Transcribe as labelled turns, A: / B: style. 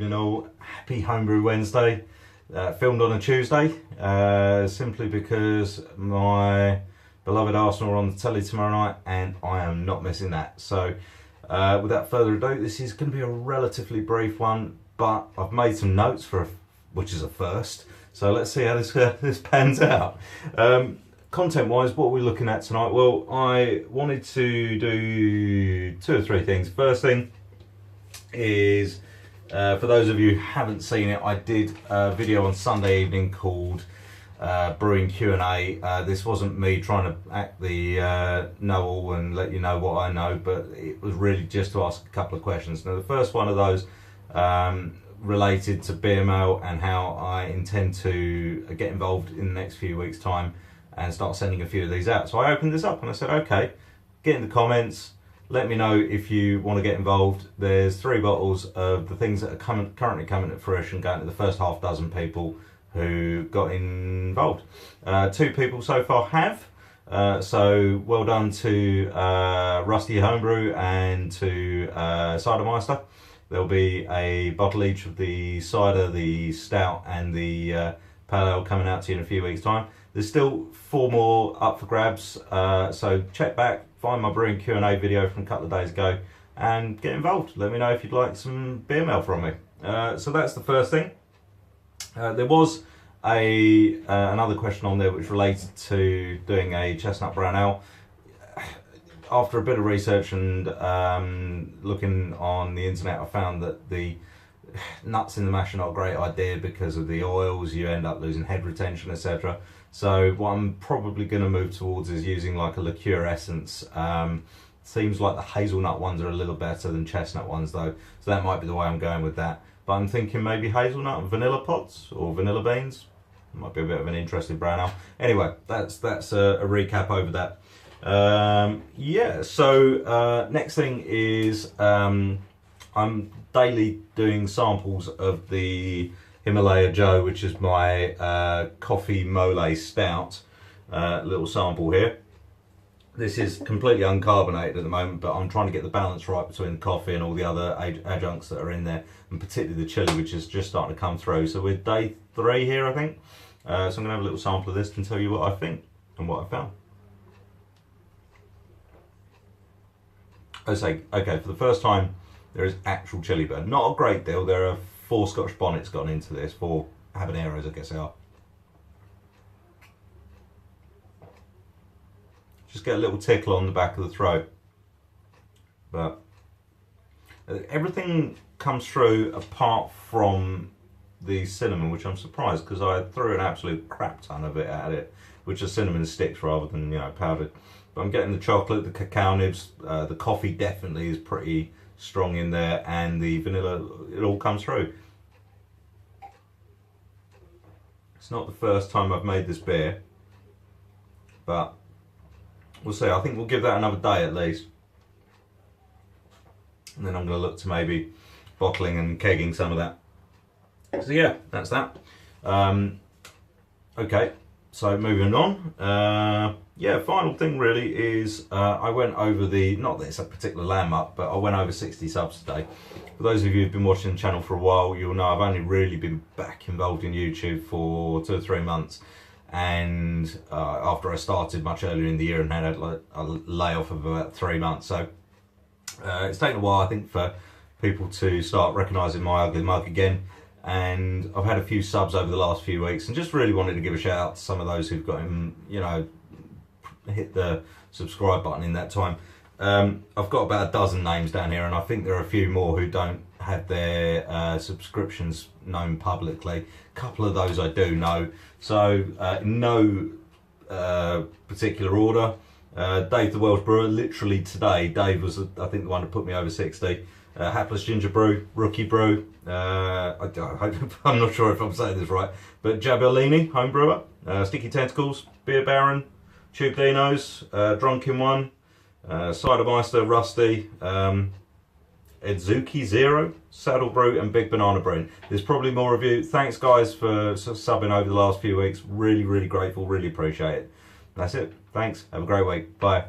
A: evening all. Happy Homebrew Wednesday. Filmed on a Tuesday, simply because my beloved Arsenal are on the telly tomorrow night and I am not missing that. So without further ado, this is going to be a relatively brief one, but I've made some notes which is a first. So let's see how this pans out. Content wise, what are we looking at tonight? Well, I wanted to do 2 or 3 things. First thing is, for those of you who haven't seen it, I did a video on Sunday evening called Brewing Q&A. This wasn't me trying to act the know-all and let you know what I know, but it was really just to ask a couple of questions. Now, the first one of those related to beer mail and how I intend to get involved in the next few weeks' time and start sending a few of these out. So I opened this up and I said, okay, get in the comments, let me know if you want to get involved. There's 3 bottles of the things that are currently coming to fruition, going to the first half dozen people who got involved. 2 people so far have, so well done to Rusty Homebrew and to Cider Meister. There'll be a bottle each of the cider, the stout and the pale ale coming out to you in a few weeks' time. There's still 4 more up for grabs, so check back, find my Brewing Q&A video from a couple of days ago and get involved. Let me know if you'd like some beer mail from me. So that's the first thing. There was another question on there which related to doing a chestnut brown ale. After a bit of research and looking on the internet, I found that the nuts in the mash are not a great idea because of the oils. You end up losing head retention, etc. So what I'm probably going to move towards is using like a liqueur essence. Seems like the hazelnut ones are a little better than chestnut ones though, so that might be the way I'm going with that. But I'm thinking maybe hazelnut and vanilla pods or vanilla beans. Might be a bit of an interesting brown ale. Anyway, that's a recap over that. Yeah, so next thing is I'm daily doing samples of the Himalaya Joe, which is my coffee mole stout. Little sample here. This is completely uncarbonated at the moment, but I'm trying to get the balance right between the coffee and all the other adjuncts that are in there, and particularly the chili, which is just starting to come through. So we're day 3 here, I think. So I'm going to have a little sample of this and tell you what I think and what I found. I say, okay, for the first time, there is actual chili burn. Not a great deal. There are 4 Scotch bonnets gone into this, 4 habaneros, I guess they are. Just get a little tickle on the back of the throat. But everything comes through apart from the cinnamon, which I'm surprised because I threw an absolute crap ton of it at it, which is cinnamon sticks rather than, you know, powdered. But I'm getting the chocolate, the cacao nibs, the coffee definitely is pretty strong in there, and the vanilla, it all comes through. It's not the first time I've made this beer, but we'll see. I think we'll give that another day at least. And then I'm going to look to maybe bottling and kegging some of that. So yeah, that's that. Okay, so moving on. Yeah, final thing really is I went over not that it's a particular landmark, but I went over 60 subs today. For those of you who've been watching the channel for a while, you'll know I've only really been back involved in YouTube for 2 or 3 months. And after I started much earlier in the year and had a layoff of about 3 months. So it's taken a while, I think, for people to start recognising my ugly mug again. And I've had a few subs over the last few weeks and just really wanted to give a shout out to some of those who've got him, you know, hit the subscribe button in that time. I've got about a dozen names down here, and I think there are a few more who don't have their subscriptions known publicly. A couple of those I do know. So in no particular order, Dave the Welsh Brewer, literally today, Dave was I think the one that put me over 60. Hapless Ginger Brew, Rookie Brew, I'm not sure if I'm saying this right, but Jabellini, Home Brewer, Sticky Tentacles, Beer Baron, Tuglinos, Drunken One, Cider Meister, Rusty, Edzuki Zero, Saddle Brew and Big Banana Brew. There's probably more of you. Thanks guys for subbing over the last few weeks. Really, really grateful, really appreciate it. That's it. Thanks. Have a great week. Bye.